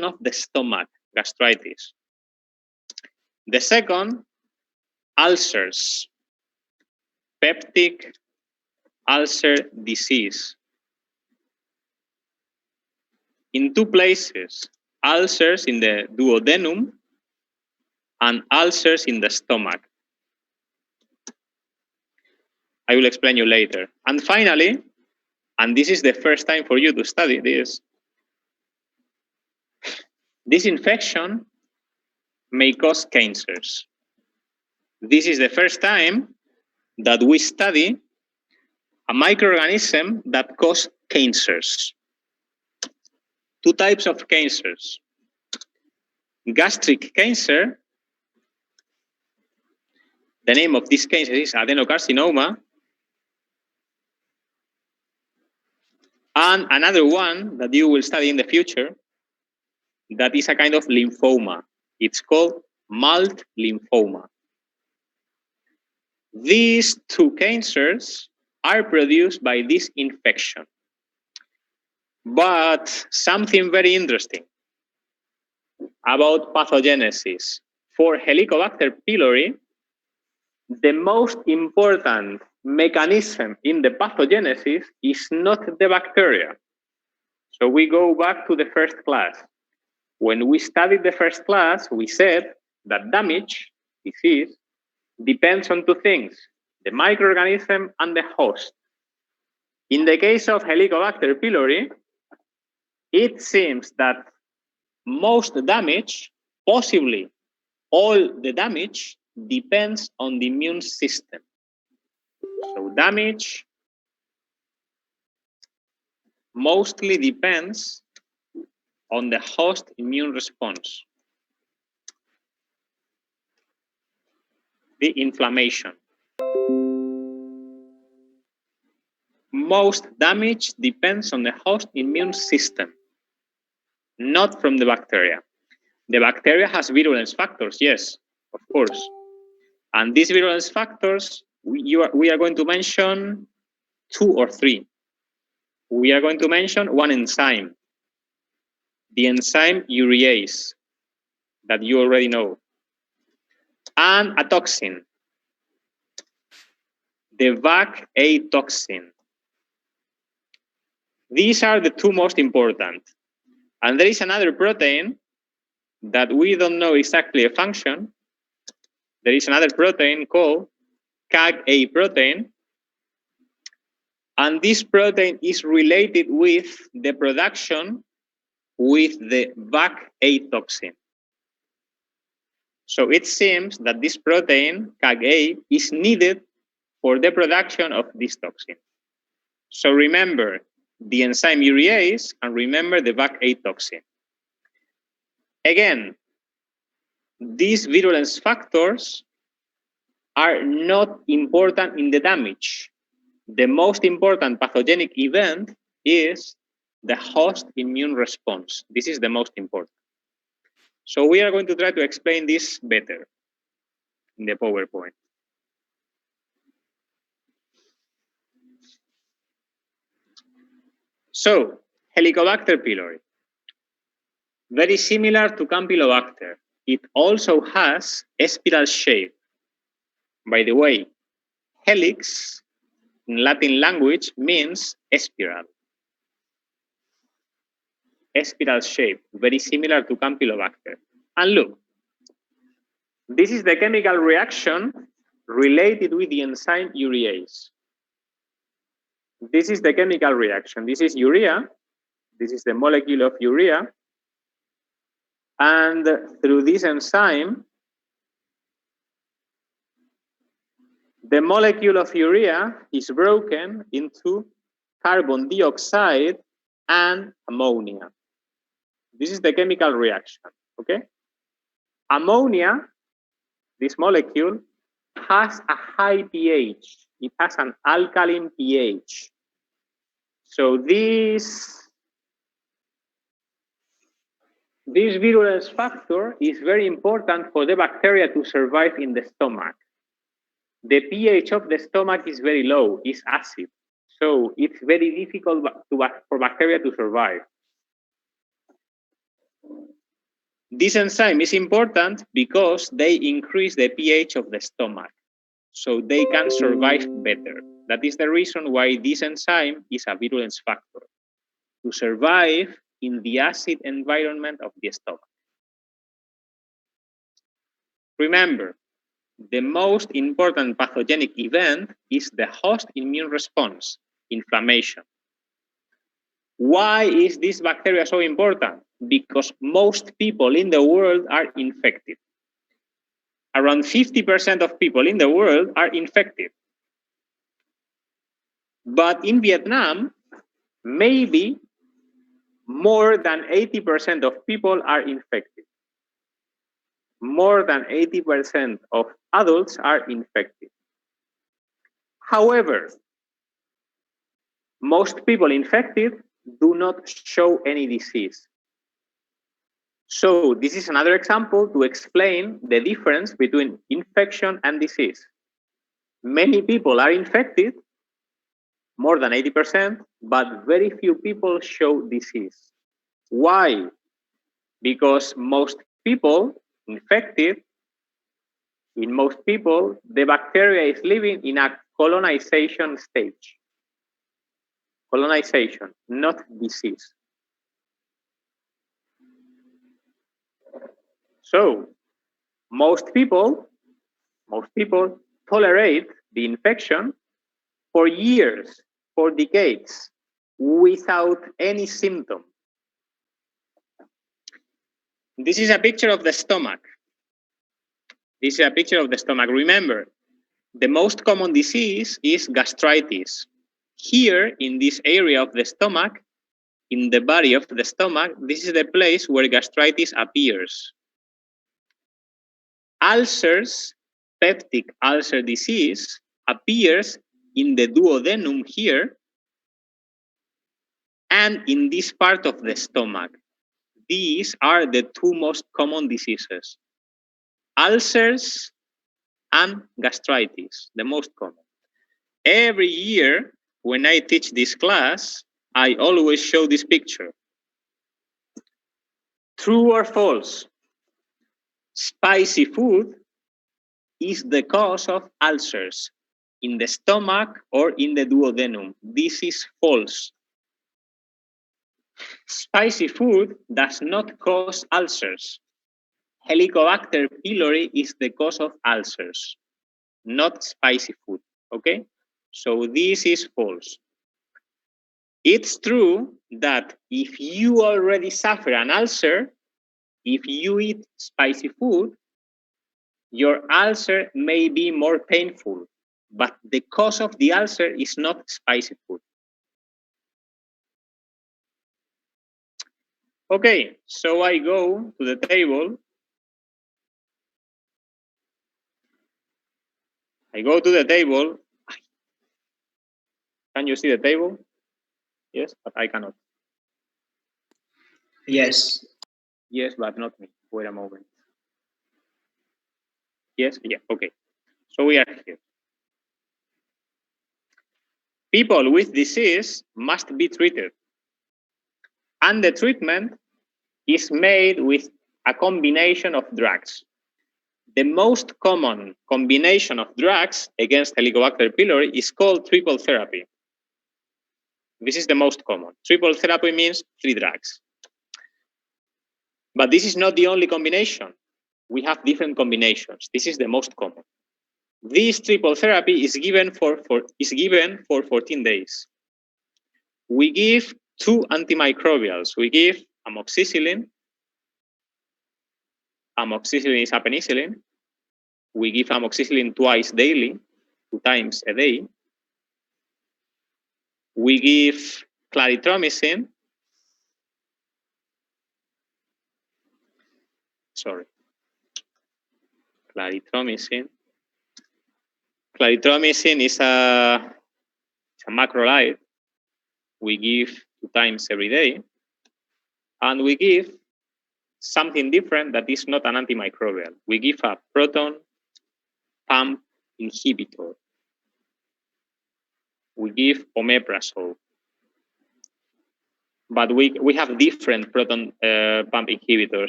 of the stomach, gastritis. The second, ulcers, peptic ulcer disease. In two places, ulcers in the duodenum and ulcers in the stomach. I will explain you later. And finally, and this is the first time for you to study this infection may cause cancers. This is the first time that we study a microorganism that causes cancers. Two types of cancers. Gastric cancer, the name of this cancer is adenocarcinoma, and another one that you will study in the future, that is a kind of lymphoma. It's called mild lymphoma. These two cancers are produced by this infection. But something very interesting about pathogenesis. For Helicobacter pylori, the most important mechanism in the pathogenesis is not the bacteria. So we go back to the first class. When we studied the first class, we said that damage, disease, depends on two things, the microorganism and the host. In the case of Helicobacter pylori, it seems that most damage, possibly all the damage, depends on the immune system. So damage mostly depends on the host immune response. The inflammation. Most damage depends on the host immune system, not from the bacteria. The bacteria has virulence factors, yes, of course. And these virulence factors, we are going to mention 2 or 3. We are going to mention one enzyme, the enzyme urease, that you already know, and a toxin, the VAC-A toxin. These are the 2 most important. And there is another protein that we don't know exactly a function. There is another protein called CAG-A protein. And this protein is related with the production with the VAC-A toxin. So it seems that this protein, CAG-A, is needed for the production of this toxin. So remember the enzyme urease and remember the VAC-A toxin. Again, these virulence factors are not important in the damage. The most important pathogenic event is the host immune response. This is the most important. So we are going to try to explain this better in the PowerPoint. So, Helicobacter pylori, very similar to Campylobacter. It also has a spiral shape. By the way, helix in Latin language means a spiral. A spiral shape, very similar to Campylobacter. And look, this is the chemical reaction related with the enzyme urease. This is the chemical reaction. This is urea. This is the molecule of urea. And through this enzyme, the molecule of urea is broken into carbon dioxide and ammonia. This is the chemical reaction, okay? Ammonia, this molecule, has a high pH. It has an alkaline pH. So this virulence factor is very important for the bacteria to survive in the stomach. The pH of the stomach is very low, it's acid. So it's very difficult for bacteria to survive. This enzyme is important because they increase the pH of the stomach, so they can survive better. That is the reason why this enzyme is a virulence factor, to survive in the acid environment of the stomach. Remember, the most important pathogenic event is the host immune response, inflammation. Why is this bacteria so important? Because most people in the world are infected. Around 50% of people in the world are infected. But in Vietnam, maybe more than 80% of people are infected. More than 80% of adults are infected. However, most people infected do not show any disease. So this is another example to explain the difference between infection and disease. Many people are infected, more than 80%, but very few people show disease. Why? Because most people infected, in most people, the bacteria is living in a colonization stage. Colonization, not disease. So most people tolerate the infection for years, for decades, without any symptom. This is a picture of the stomach. This is a picture of the stomach. Remember, the most common disease is gastritis. Here, in this area of the stomach, in the body of the stomach, this is the place where gastritis appears. Ulcers, peptic ulcer disease, appears in the duodenum here and in this part of the stomach. These are the two most common diseases. Ulcers and gastritis, the most common. Every year, when I teach this class, I always show this picture. True or false? Spicy food is the cause of ulcers in the stomach or in the duodenum. This is false. Spicy food does not cause ulcers. Helicobacter pylori is the cause of ulcers, not spicy food, okay? So this is false. It's true that if you already suffer an ulcer, if you eat spicy food, your ulcer may be more painful, but the cause of the ulcer is not spicy food. Okay, so I go to the table. I go to the table. Can you see the table? Yes, but I cannot. Yes. Yes, but not me. Wait a moment. Yes, yeah, okay. So we are here. People with disease must be treated. And the treatment is made with a combination of drugs. The most common combination of drugs against Helicobacter pylori is called triple therapy. This is the most common. Triple therapy means 3 drugs. But this is not the only combination. We have different combinations. This is the most common. This triple therapy is given for 14 days. We give 2 antimicrobials. We give amoxicillin. Amoxicillin is a penicillin. We give amoxicillin twice daily, 2 times a day. We give clarithromycin. Sorry. Clarithromycin. Clarithromycin is a macrolide. We give 2 times every day. And we give something different that is not an antimicrobial. We give a proton pump inhibitor. We give omeprazole. But we have different proton pump inhibitors.